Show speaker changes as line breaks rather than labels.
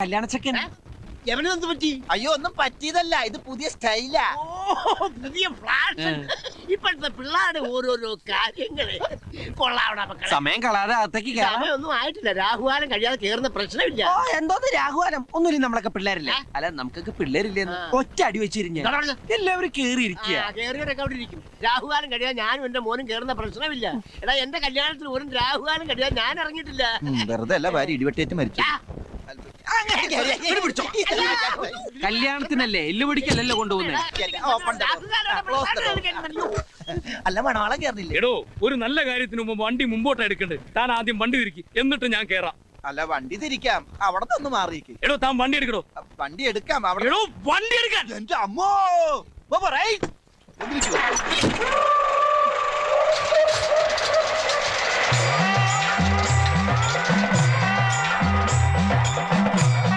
കല്യാണച്ചക്കൻ
എവനെന്ത് പറ്റി?
അയ്യോ ഒന്നും പറ്റിയതല്ല, ഇത് പുതിയ സ്റ്റൈലാ.
പുതിയ ഫ്ലാഷ്. ഇപ്പോഴത്തെ പിള്ളേരുടെ ഓരോരോ കാര്യങ്ങള് കൊള്ളാവണ മക്കളെ.
സമയം കളാതെ അകത്തേക്ക് കയറാം.
സമയമൊന്നും ആയിട്ടില്ല. രാഹുകാലം കഴിയാതെ കേറുന്ന പ്രശ്നമില്ല.
ഓ എന്തോന്ന് രാഘുവാനം, ഒന്നുമില്ല, നമ്മളൊക്കെ പിള്ളേരില്ലേ. അല്ല നമുക്കൊക്കെ പിള്ളേരില്ലെന്ന് ഒറ്റ അടി വെച്ചിരിഞ്ഞ എല്ലാവരും കേറിയിരിക്കുക.
കേറിയവരൊക്കെ അവിടെ ഇരിക്കും. രാഹുകാലം കഴിയാൻ ഞാനും എന്റെ മോനും കേറുന്ന പ്രശ്നമില്ല. എടാ എന്റെ കല്യാണത്തിന് ഒരു രാഹുകാലം കഴിയാൻ ഞാൻ ഇറങ്ങിയിട്ടില്ല.
വെറുതെ അല്ല, ഭാര്യ ഇടിവെട്ടേറ്റ് മരിച്ചു.
കല്യാണത്തിനല്ലേ എല്ലു പിടിക്കല്ലല്ലോ കൊണ്ടുപോകുന്നത്.
അല്ല മണവാളം കേറില്ലേ?
എടോ, ഒരു നല്ല കാര്യത്തിന് മുമ്പ് വണ്ടി മുമ്പോട്ട് എടുക്കണ്ടേ? താൻ ആദ്യം വണ്ടി തിരിക്കി, എന്നിട്ട് ഞാൻ കേറാം.
അല്ല വണ്ടി തിരിക്കാം, അവിടെ നിന്ന് മാറിയിക്ക്.
എടോ താൻ വണ്ടി എടുക്കടോ.
വണ്ടി എടുക്കാം അവിടെ.
എടോ വണ്ടി എടുക്കാൻ.
എന്റെ അമ്മോ.